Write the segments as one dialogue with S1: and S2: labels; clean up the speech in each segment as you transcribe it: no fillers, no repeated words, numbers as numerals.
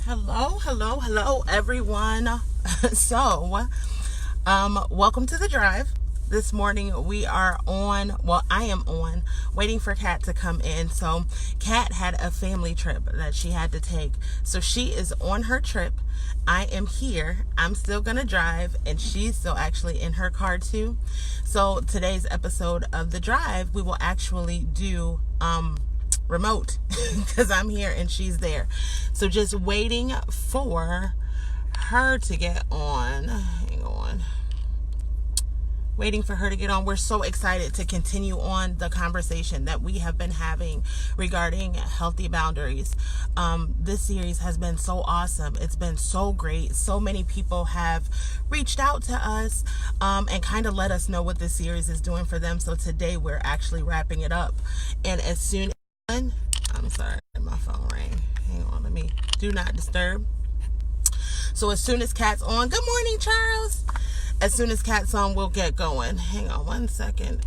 S1: Hello, everyone. So, welcome to the drive. This morning we are on, well, I am on, waiting for Kat to come in. So, Kat had a family trip that she had to take. So, she is on her trip. I am here. I'm still going to drive, and she's still actually in her car too. So, today's episode of the drive, we will actually do, remote because I'm here and she's there. So just waiting for her to get on. Hang on. Waiting for her to get on. We're so excited to continue on the conversation that we have been having regarding healthy boundaries. This series has been so awesome. It's been so great. So many people have reached out to us and kind of let us know what this series is doing for them. So today we're actually wrapping it up. And as soon I'm sorry, my phone rang. Hang on, let me do not disturb. So as soon as Kat's on, good morning, Charles. As soon as Kat's on, we'll get going. Hang on one second.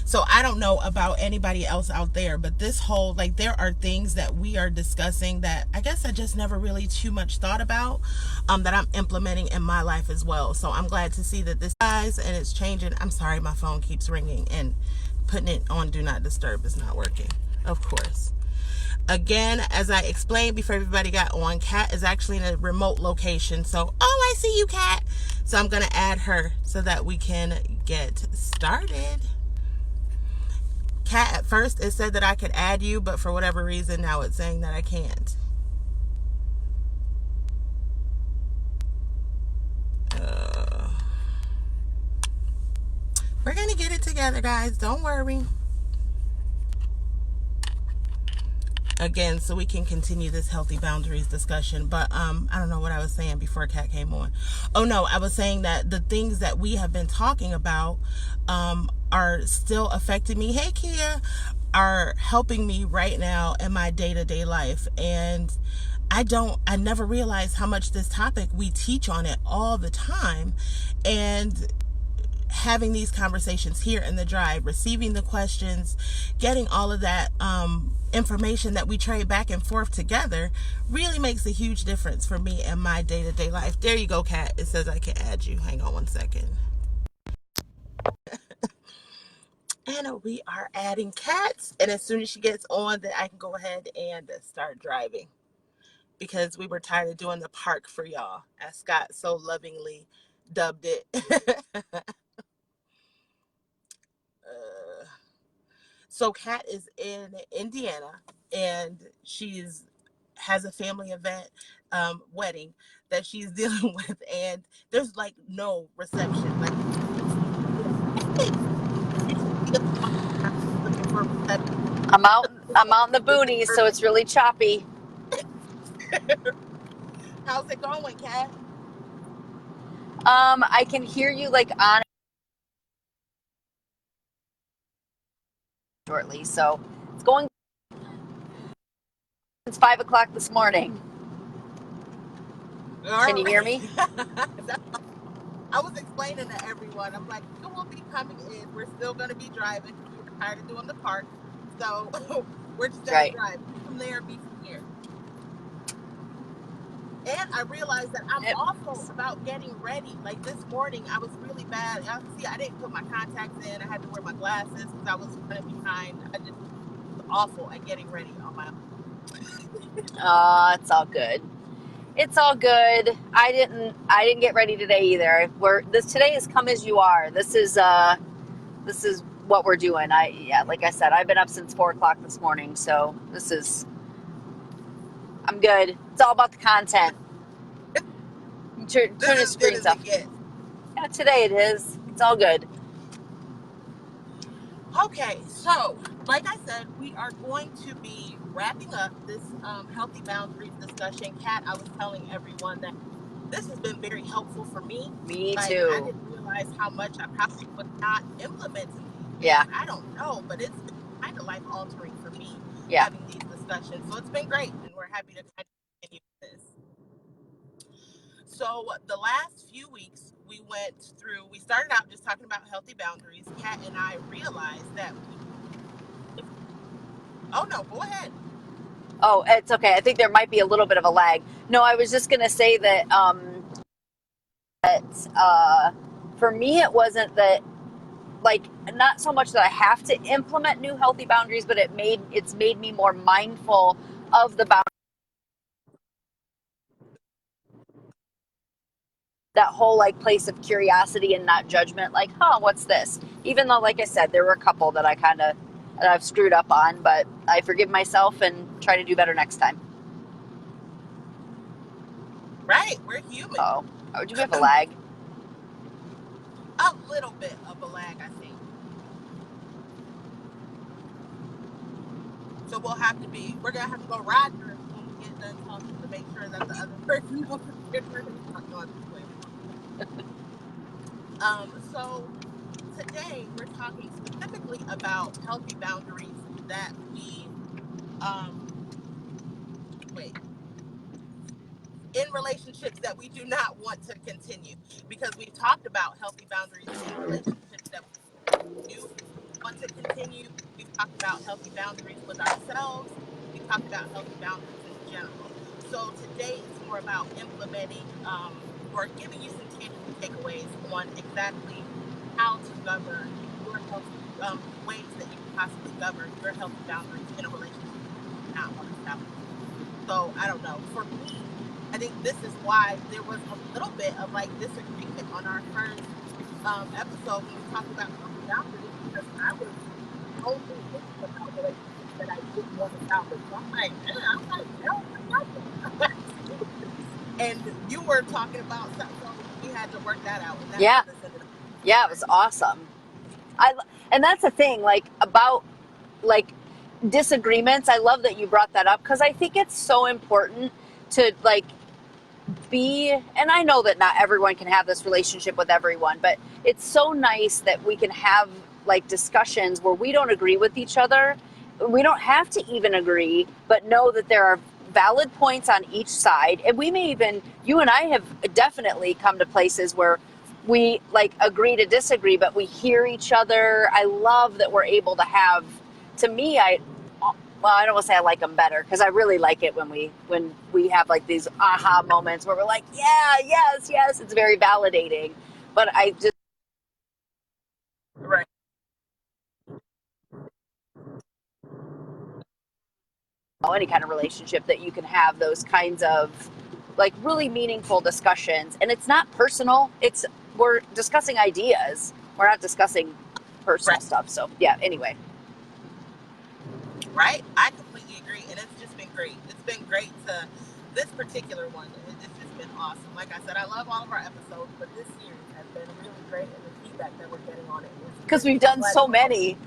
S1: So I don't know about anybody else out there, but this whole, there are things that we are discussing that I guess I just never really too much thought about, that I'm implementing in my life as well. So I'm glad to see that this guys and it's changing. I'm sorry, my phone keeps ringing and putting it on do not disturb is not working, of course. Again, as I explained before everybody got on, Kat is actually in a remote location. So, I see you, Kat. So I'm going to add her so that we can get started. Kat, at first it said that I could add you, but for whatever reason, now it's saying that I can't. We're going to get it together, guys. Don't worry. Again, so we can continue this healthy boundaries discussion. But I don't know what I was saying before Kat came on. Oh, no, I was saying that the things that we have been talking about are still affecting me. Hey, Kia, are helping me right now in my day-to-day life. And I never realized how much this topic, we teach on it all the time. And having these conversations here in the drive, receiving the questions, getting all of that information that we trade back and forth together really makes a huge difference for me in my day-to-day life. There you go, Kat. It says I can add you. Hang on one second. And we are adding Kat. And as soon as she gets on, then I can go ahead and start driving. Because we were tired of doing the park for y'all, as Scott so lovingly dubbed it. So Kat is in Indiana, and has a family event, wedding that she's dealing with, and there's no reception.
S2: I'm out in the boonies, so it's really choppy.
S1: How's it going, Kat?
S2: I can hear you on shortly, so it's going since 5:00 this morning. Can you hear me?
S1: I was explaining to everyone. I'm like, you will be coming in. We're still going to be driving because we were tired of doing the park. So we're just going to drive. Be from there, be from here. And I realized that I'm awful about getting ready. Like this morning, I was really bad. I didn't put my contacts in. I had to wear my glasses because I was running behind. I just was awful at getting ready on my own.
S2: It's all good. It's all good. I didn't get ready today either. Today is come as you are. This is what we're doing. Like I said, I've been up since 4:00 this morning, so I'm good. It's all about the content. Turn the screens off. Yeah, today it is. It's all good.
S1: Okay, so like I said, we are going to be wrapping up this healthy boundaries discussion. Kat, I was telling everyone that this has been very helpful for me.
S2: Me too.
S1: I didn't realize how much I probably was not implementing.
S2: Yeah.
S1: I don't know, but it's been kind of life altering for me
S2: having
S1: these discussions. So it's been great, and we're happy to continue this. So the last few weeks we started out just talking about healthy boundaries. Kat and I realized that oh no, go ahead.
S2: Oh, it's okay. I think there might be a little bit of a lag. No, I was just going to say that for me, it wasn't that, like, not so much that I have to implement new healthy boundaries, but it's made me more mindful of the boundaries. That whole like place of curiosity and not judgment, like, huh, what's this? Even though, like I said, there were a couple that I've screwed up on, but I forgive myself and try to do better next time.
S1: Right, we're human.
S2: Oh, do we have a lag?
S1: A little bit of a lag, I think. So we're gonna have to go Roger when we get done talking to make sure that the other person knows what we're talking about. So today we're talking specifically about healthy boundaries that we wait in relationships that we do not want to continue, because we've talked about healthy boundaries in relationships that we do want to continue. We've talked about healthy boundaries with ourselves. We've talked about healthy boundaries in general. So today it's more about implementing or giving you some tangible takeaways on exactly how to govern your healthy ways that you can possibly govern your healthy boundaries in a relationship that you do not want to establish. So I don't know. For me, I think this is why there was a little bit of like disagreement on our first episode when we talked about healthy boundaries, because I was only thinking about relationships that I didn't want to salvage. So I'm like, I'm like, hell, and you were talking about stuff, so we had to work that out, and that's
S2: Yeah,
S1: how this ended up.
S2: yeah, it was awesome. And that's the thing, like, about like disagreements. I love that you brought that up, because I think it's so important to like and I know that not everyone can have this relationship with everyone, but it's so nice that we can have like discussions where we don't agree with each other. We don't have to even agree, but know that there are valid points on each side. And we may even, you and I have definitely come to places where we like agree to disagree, but we hear each other. I love that we're able to have, to me, I don't want to say I like them better, because I really like it when we have like these aha moments where we're like, yeah, yes, yes. It's very validating. But I just,
S1: Right.
S2: any kind of relationship that you can have those kinds of like really meaningful discussions, and it's not personal. We're discussing ideas. We're not discussing personal
S1: Right.
S2: stuff. So yeah. Anyway.
S1: Right. I completely agree, and it's just been great. It's been great to this particular one. It's just been awesome. Like I said, I love all of our episodes, but this series has been really great, and the feedback that we're getting on it is
S2: Because
S1: great.
S2: we've
S1: So I'm
S2: done
S1: glad
S2: so
S1: that we're helping.
S2: many.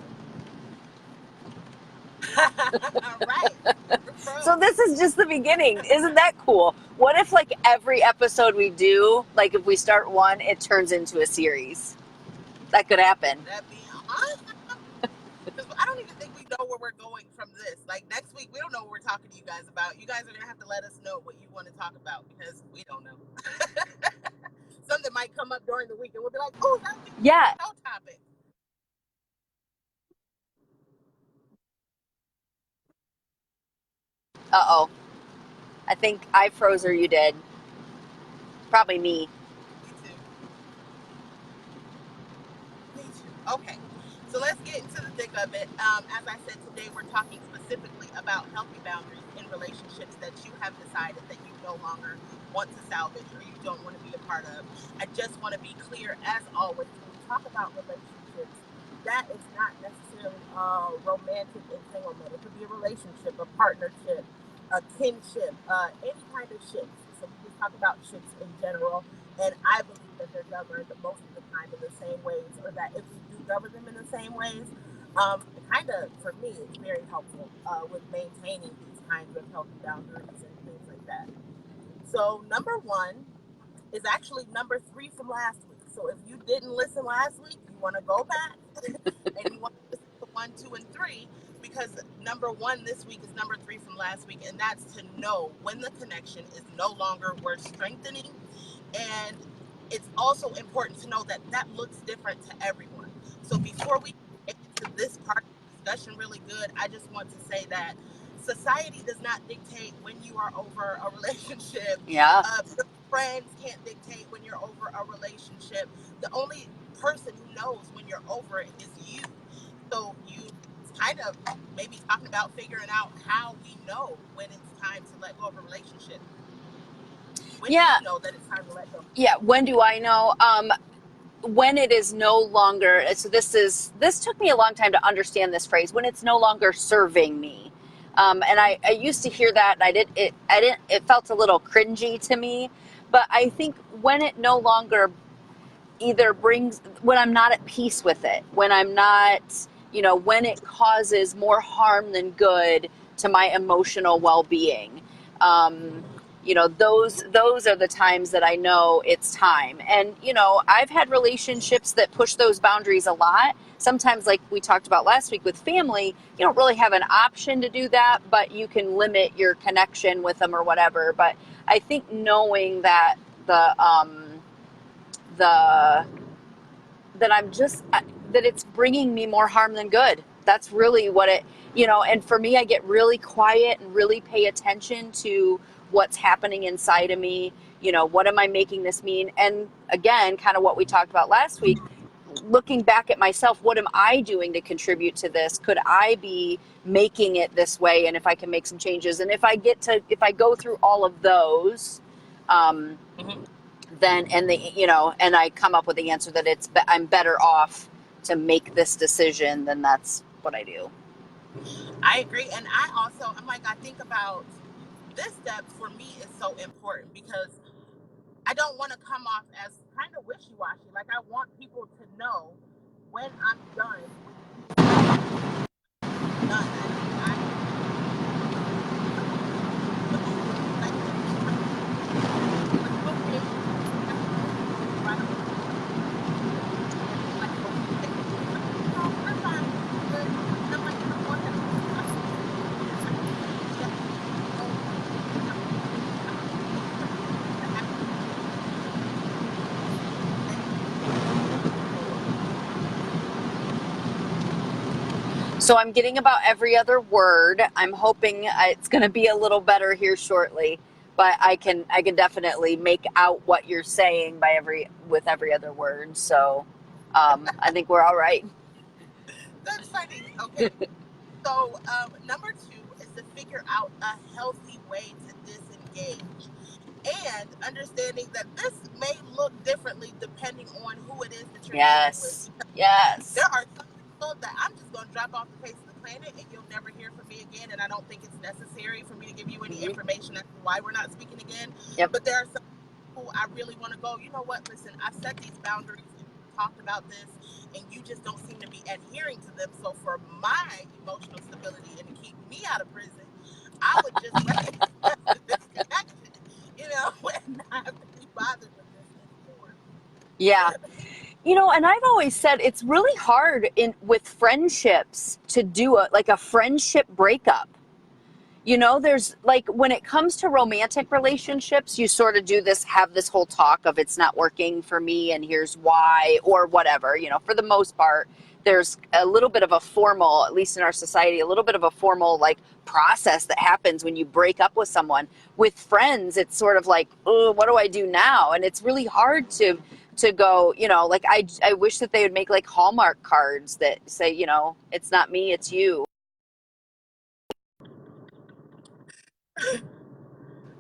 S1: Right. We're
S2: So
S1: pros.
S2: this is just the beginning. Isn't that cool? What if like every episode we do, like if we start one, it turns into a series? That could happen.
S1: That'd be awesome. Because I don't even think we know where we're going from this. Like next week, we don't know what we're talking to you guys about. You guys are gonna have to let us know what you want to talk about, because we don't know. Something might come up during the week, and we'll be like, "Oh, that would be a good
S2: Yeah.
S1: show topic."
S2: Uh-oh. I think I froze or you did. Probably me.
S1: Me too. Me too. Okay. So let's get into the thick of it. As I said, today we're talking specifically about healthy boundaries in relationships that you have decided that you no longer want to salvage or you don't want to be a part of. I just want to be clear, as always, when we talk about relationships, that is not necessarily a romantic entanglement. It could be a relationship, a partnership, a kinship, any kind of ships. So we just talk about ships in general, and I believe that they're governed most of the time in the same ways, or that if we do govern them in the same ways, kind of for me, it's very helpful with maintaining these kinds of healthy boundaries and things like that. So number one is actually number three from last week. So if you didn't listen last week, you want to go back and you want to listen to one, two, and three, because number one this week is number three from last week, and that's to know when the connection is no longer worth strengthening. And it's also important to know that that looks different to everyone. So before we get into this part of the discussion really good, I just want to say that society does not dictate when you are over a relationship.
S2: Yeah.
S1: Your friends can't dictate when you're over a relationship. The only person who knows when you're over it is you. So you kind of maybe talking about figuring out how we know when it's time to let go of a relationship. When do you know that it's time to let go?
S2: Yeah. When do I know? When it is no longer, so this took me a long time to understand this phrase, when it's no longer serving me. And I used to hear that, and it felt a little cringy to me, but I think when it no longer either brings, when I'm not at peace with it, when I'm not, when it causes more harm than good to my emotional well-being, those are the times that I know it's time. And I've had relationships that push those boundaries a lot. Sometimes, like we talked about last week with family, you don't really have an option to do that, but you can limit your connection with them or whatever. But I think knowing that the that that it's bringing me more harm than good. That's really what and for me, I get really quiet and really pay attention to what's happening inside of me. What am I making this mean? And again, kind of what we talked about last week, looking back at myself, what am I doing to contribute to this? Could I be making it this way? And if I can make some changes, and if I go through all of those, then, and I come up with the answer that I'm better off to make this decision, then that's what I do.
S1: I agree. And I think about this step for me is so important because I don't want to come off as kind of wishy-washy. Like, I want people to know when I'm done with done.
S2: So I'm getting about every other word. I'm hoping it's going to be a little better here shortly, but I can definitely make out what you're saying with every other word. So I think we're all right.
S1: That's funny. Okay. So number 2 is to figure out a healthy way to disengage, and understanding that this may look differently depending on who it is that you're dealing with.
S2: Yes.
S1: There are some people that I'm just going to drop off the face of the planet and you'll never hear from me again, and I don't think it's necessary for me to give you any information as to why we're not speaking again.
S2: Yep.
S1: But there are some people I really want to go, you know what, listen, I've set these boundaries and talked about this, and you just don't seem to be adhering to them. So for my emotional stability and to keep me out of prison, I would just rather this connection, and not be bothered with this anymore.
S2: Yeah. And I've always said it's really hard with friendships to do a friendship breakup. There's when it comes to romantic relationships, you sort of have this whole talk of it's not working for me and here's why, or whatever. For the most part, there's a little bit of a formal, at least in our society, a little bit of a formal process that happens when you break up with someone. With friends, it's sort of like, oh, what do I do now? And it's really hard to go, I wish that they would make Hallmark cards that say, it's not me, it's you.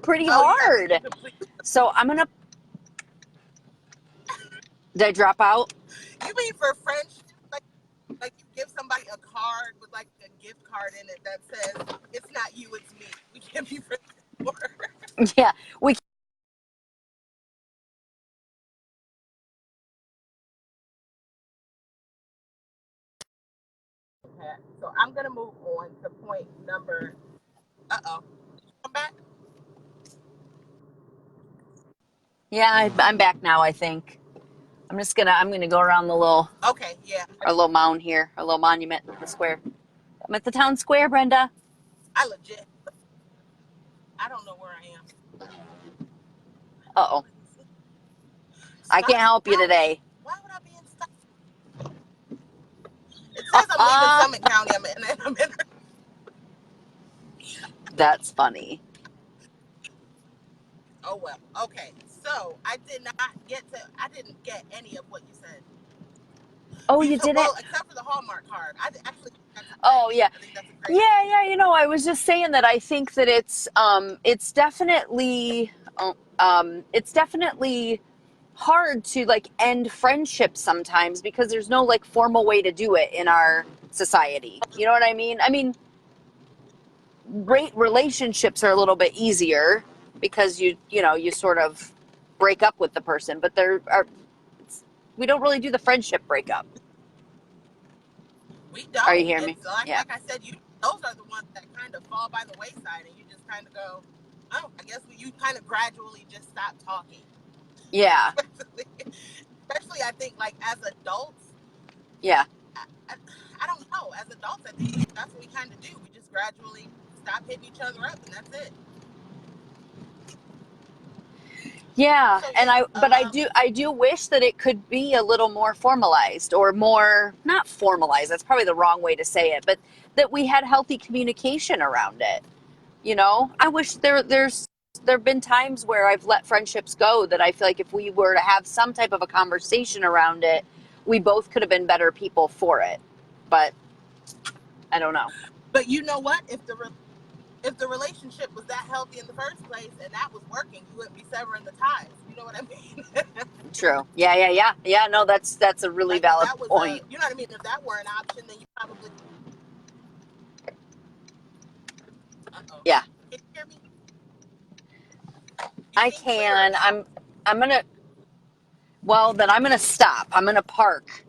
S2: Pretty hard.
S1: Yeah,
S2: So I'm gonna. Did I drop out?
S1: You mean for friendship, like you give somebody a card with a gift card in it that says it's not you, it's me. We can't be friends anymore.
S2: Yeah, we.
S1: Okay, so I'm gonna move on to point number. Come back.
S2: Yeah, I'm back now. I think I'm gonna go around the little.
S1: Okay, yeah.
S2: Our little mound here, our little monument, the square. I'm at the town square, Brenda.
S1: I don't know where I am.
S2: Uh-oh. I can't help you today.
S1: Why would I be in Stock? It says I'm leaving Summit County. I'm in.
S2: That's funny.
S1: Oh well. Okay. So I didn't get any of what you said.
S2: Oh,
S1: You
S2: you
S1: took,
S2: didn't?
S1: well, except for the Hallmark card. Actually think that's
S2: Oh,
S1: great.
S2: yeah.
S1: I think that's a great.
S2: Yeah, you know, I was just saying that I think that it's definitely hard to like end friendships sometimes because there's no like formal way to do it in our society. You know what I mean? I mean,
S1: Right.
S2: relationships are a little bit easier because you sort of break up with the person, but we don't really do the friendship breakup.
S1: We
S2: Are you
S1: don't.
S2: hearing me?
S1: It's like
S2: Yeah.
S1: like I said, those are the ones that kind of fall by the wayside, and you just kind of go, oh, I guess you kind of gradually just stop talking.
S2: Yeah.
S1: Especially I think like as adults,
S2: Yeah.
S1: I, I, I don't know. As adults, I think that's what we kind of do. We just gradually stop hitting each other up, and that's it.
S2: Yeah,
S1: So
S2: and
S1: yeah,
S2: I do wish that it could be a little more formalized or more not formalized. That's probably the wrong way to say it, but that we had healthy communication around it. You know, I wish there've been times where I've let friendships go that I feel like if we were to have some type of a conversation around it, we both could have been better people for it. But I don't know.
S1: but you know what? If the relationship was that healthy in the first place and that was working, you wouldn't be severing the ties. You know what I mean?
S2: True. Yeah. No, that's a really
S1: Like if
S2: valid
S1: that was
S2: point.
S1: you know what I mean? If that were an option, then you probably. Uh oh.
S2: Yeah,
S1: Can you hear me? You
S2: I
S1: seem clearer
S2: can.
S1: now.
S2: I'm gonna Well, then I'm going to stop. I'm going to park.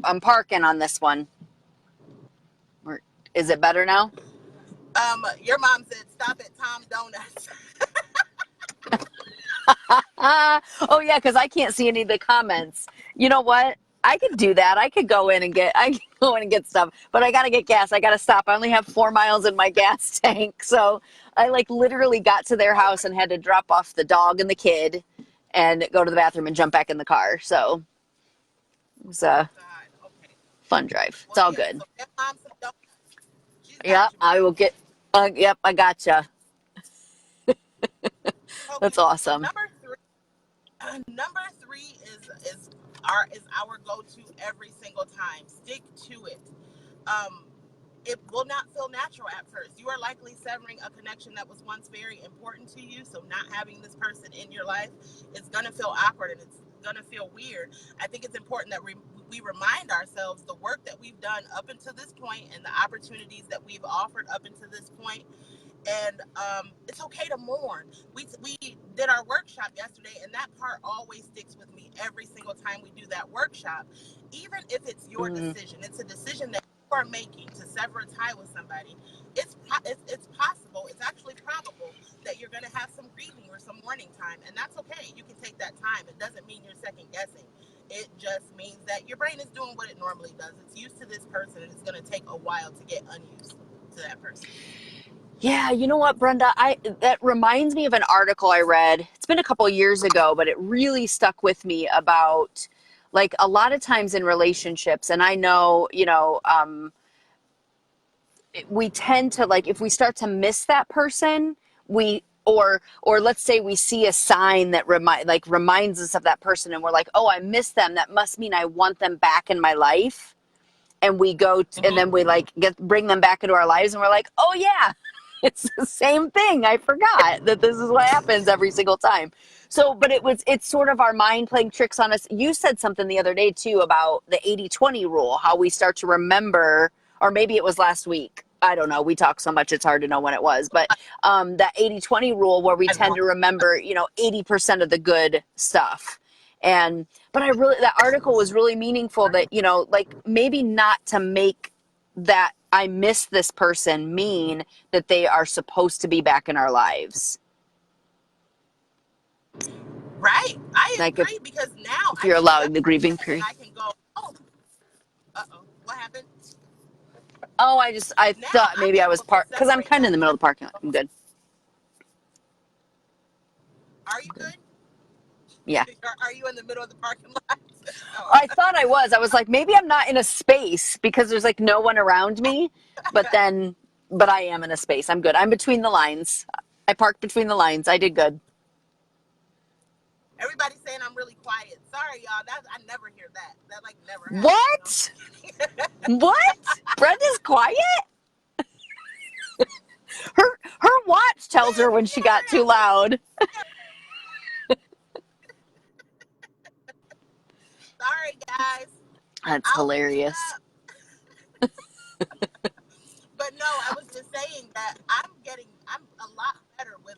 S2: I'm parking on this one. Is it better now?
S1: Your mom said stop at Tom Donuts.
S2: Oh yeah, because I can't see any of the comments. You know what? I could do that. I could go in and get stuff, but I gotta get gas. I gotta stop. I only have 4 miles in my gas tank, so I like literally got to their
S1: Oh
S2: house and had to drop off the dog and the kid, and go to the bathroom and jump back in the car. So it was a
S1: God. Okay.
S2: fun drive. It's
S1: Well,
S2: all
S1: yeah.
S2: good.
S1: So get mom some donuts. She's
S2: Yeah,
S1: got you,
S2: I
S1: Brenda.
S2: will get. Yep, I gotcha.
S1: Okay.
S2: That's awesome.
S1: Number three. Number 3 is our go-to every single time. Stick to it. Um, it will not feel natural at first. You are likely severing a connection that was once very important to you. So not having this person in your life is gonna feel awkward and it's gonna feel weird. I think it's important that we remind ourselves the work that we've done up until this point and the opportunities that we've offered up until this point, and it's okay to mourn. We did our workshop yesterday, and that part always sticks with me every single time we do that workshop. Even if it's your
S2: Mm,
S1: decision, it's a decision that you are making to sever a tie with somebody. It's possible. It's actually probable that you're going to have some grieving or some mourning time, and that's okay. You can take that time. It doesn't mean you're second guessing. It just means that your brain is doing what it normally does. It's used to this person, and it's going to take a while to get unused to that person.
S2: yeah, you know what, Brenda? I That reminds me of an article I read. It's been a couple years ago, but it really stuck with me about like a lot of times in relationships, and I know, we tend to like if we start to miss that person, we or let's say we see a sign that reminds us of that person, and we're like, oh, I miss them. That must mean I want them back in my life. And and then we like bring them back into our lives, and we're like, oh yeah, it's the same thing. I forgot that this is what happens every single time. So, but it's sort of our mind playing tricks on us. You said something the other day too about the 80-20 rule, how we start to remember, or maybe it was last week. I don't know. We talk so much, it's hard to know when it was, but that 80-20 rule where we
S1: I
S2: tend
S1: know.
S2: to remember, 80% of the good stuff. And but that article was really meaningful, that like maybe not to make that I miss this person mean that they are supposed to be back in our lives.
S1: Right. I
S2: Like
S1: agree because now
S2: if
S1: I
S2: you're
S1: can look
S2: allowing the
S1: at
S2: grieving
S1: them and
S2: period.
S1: I can go, oh, uh-oh, what happened?
S2: Oh, I
S1: Now
S2: thought
S1: I'm
S2: maybe I was
S1: able to
S2: parked because I'm
S1: separate
S2: kind of in
S1: that
S2: the middle of the parking lot. I'm
S1: person.
S2: good.
S1: Are you
S2: I'm good.
S1: good?
S2: Yeah.
S1: Are you in the middle of the parking lot? Oh.
S2: I thought I was. I was like, maybe I'm not in a space because there's like no one around me. But then but I am in a space. I'm good. I'm between the lines. I parked between the lines. I did good.
S1: Everybody's saying I'm really quiet. Sorry, y'all. I never hear that. That like never happens.
S2: What? What? Brenda's quiet? Her watch tells her when she got too loud.
S1: Sorry, guys.
S2: That's hilarious.
S1: But no, I was just saying that I'm a lot better with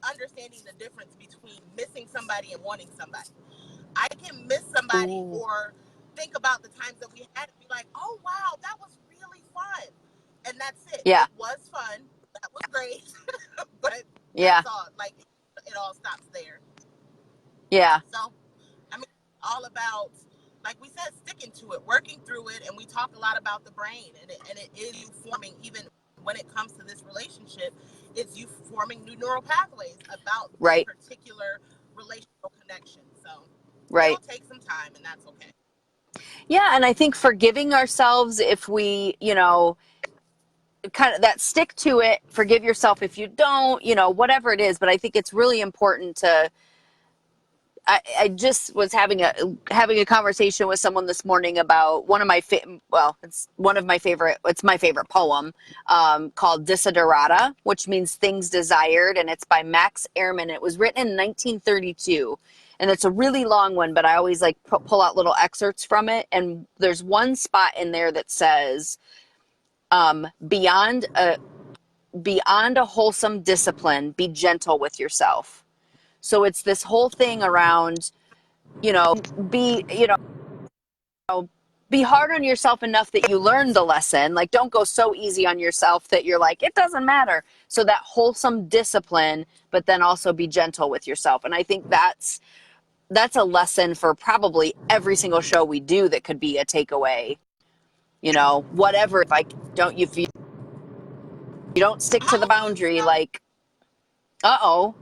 S1: understanding the difference between missing somebody and wanting somebody. I can miss somebody or think about the times that we had and be like, oh wow, that was really fun. And that's it.
S2: Yeah.
S1: It was fun. That was great. But
S2: yeah.
S1: that's all. Like it all stops there.
S2: Yeah.
S1: So I mean all about, like we said, sticking to it, working through it, and we talk a lot about the brain, and it is you forming, even when it comes to this relationship, it's you forming new neural pathways about this particular relational connection. So it'll take some time, and that's okay.
S2: Yeah, and I think forgiving ourselves if we, kind of that stick to it, forgive yourself if you don't, whatever it is. But I think it's really important to, I just was having a conversation with someone this morning about one of my it's my favorite poem, called Desiderata, which means things desired, and it's by Max Ehrmann. It was written in 1932, and it's a really long one, but I always like pull out little excerpts from it. And there's one spot in there that says, beyond a wholesome discipline, be gentle with yourself. So it's this whole thing around, be hard on yourself enough that you learn the lesson. Like, don't go so easy on yourself that you're like, it doesn't matter. So that wholesome discipline, but then also be gentle with yourself. And I think that's a lesson for probably every single show we do that could be a takeaway. Whatever, if you don't stick to the boundary, like, oh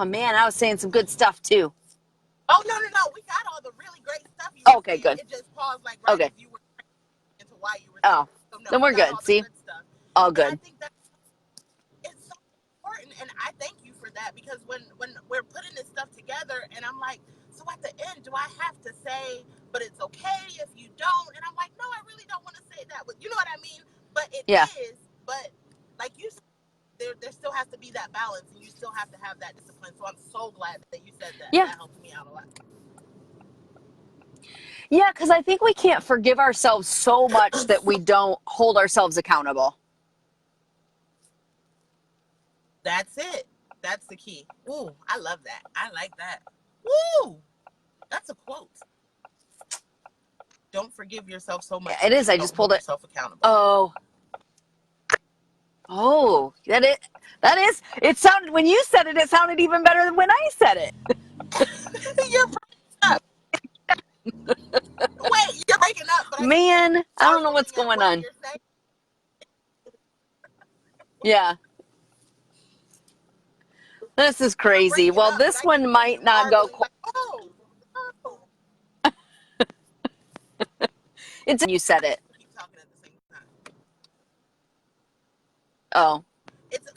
S2: man, I was saying some good stuff too.
S1: Oh, no. We got all the really great stuff.
S2: Okay, good.
S1: It just paused like right as you were into why you were
S2: saying. So no, then we're good. See?
S1: Good stuff.
S2: All good.
S1: And I think it's so important, and I thank you for that, because when we're putting this stuff together, and I'm like, so at the end, do I have to say, but it's okay if you don't? And I'm like, no, I really don't want to say that. But you know what I mean? But it is. But like you said, there still has to be that balance, and you still have to have that discipline. So I'm so glad that you said that.
S2: Yeah.
S1: That helped me out a lot.
S2: Yeah, because I think we can't forgive ourselves so much that we don't hold ourselves accountable.
S1: That's it. That's the key. Ooh, I love that. I like that. Woo! That's a quote. Don't forgive yourself so much.
S2: Yeah, it is. I just pulled it.
S1: Yourself accountable.
S2: Oh, that is. It sounded, when you said it, it sounded even better than when I said it.
S1: You're breaking up. Wait, you're breaking up. But
S2: man, I don't know what's going on. Yeah. This is crazy. Well, this one might not go quite. It's you said it.
S1: Keep talking at the same time.
S2: Oh.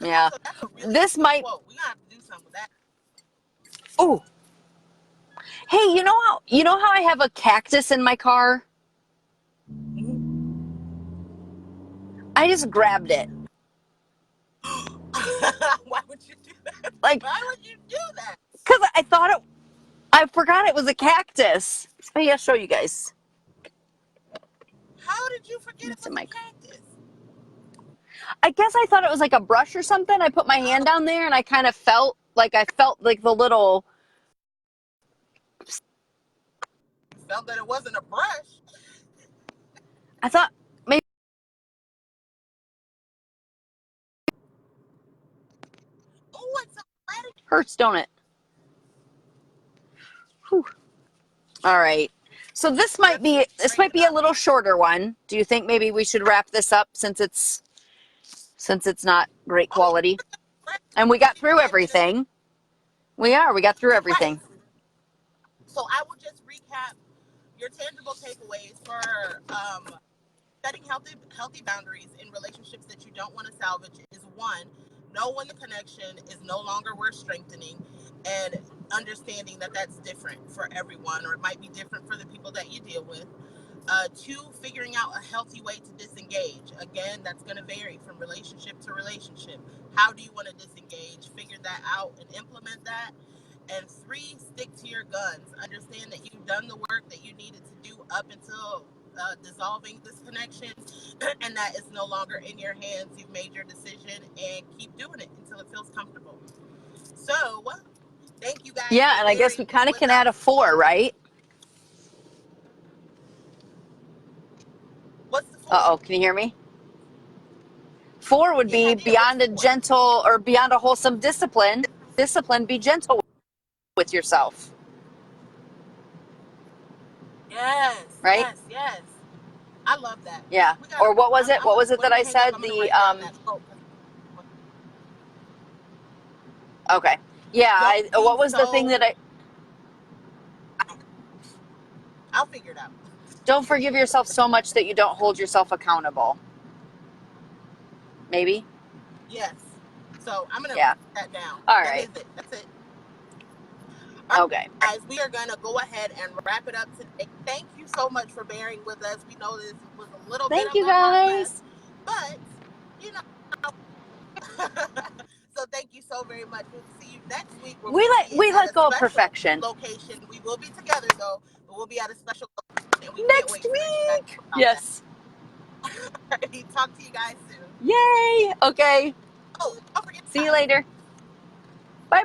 S2: Yeah.
S1: Really
S2: this might.
S1: Quote. We gotta have to do something with that.
S2: Oh. Hey, you know how I have a cactus in my car?
S1: Mm-hmm.
S2: I just grabbed it.
S1: Why would you do that?
S2: Like,
S1: why would you do that?
S2: Because I forgot it was a cactus. Maybe I'll show you guys.
S1: How did you forget it was a cactus?
S2: I guess I thought it was like a brush or something. I put my hand down there and I kind of felt like the little.
S1: Felt that it wasn't a brush.
S2: I thought maybe.
S1: Oh, it's
S2: hurts, don't it? Whew. All right. So this might be a little shorter one. Do you think maybe we should wrap this up since it's not great quality? And we got through everything. We got through everything.
S1: So I will just recap your tangible takeaways for setting healthy boundaries in relationships that you don't want to salvage is one, know when the connection is no longer worth strengthening, and understanding that that's different for everyone, or it might be different for the people that you deal with. Two, figuring out a healthy way to disengage. Again, that's going to vary from relationship to relationship. How do you want to disengage? Figure that out and implement that. And three, stick to your guns. Understand that you've done the work that you needed to do up until dissolving this connection, and that it's no longer in your hands. You've made your decision, and keep doing it until it feels comfortable. So, thank you guys.
S2: Yeah, and I guess we kind of can add a 4, right?
S1: What's the 4?
S2: Uh-oh, can you hear me? 4 would be beyond a gentle or beyond a wholesome discipline. Be gentle with yourself.
S1: Yes.
S2: Right?
S1: Yes. I love that.
S2: Yeah. Or what was it? What was it that I said? Okay. Yeah. What was the thing that
S1: I'll figure it out.
S2: Don't forgive yourself so much that you don't hold yourself accountable. Maybe.
S1: Yes. So I'm gonna put that down.
S2: All right.
S1: That's it.
S2: Okay.
S1: Guys, we are going to go ahead and wrap it up today. Thank you so much for bearing with us. We know this was a little bit of a process, but you know. So thank you so very much. We'll see you next week.
S2: We let go of perfection.
S1: Location. We will be together though, but we'll be at a special location.
S2: Next week. Yes.
S1: Talk to you guys soon.
S2: Yay. Okay.
S1: Oh, don't forget.
S2: See you later. Bye.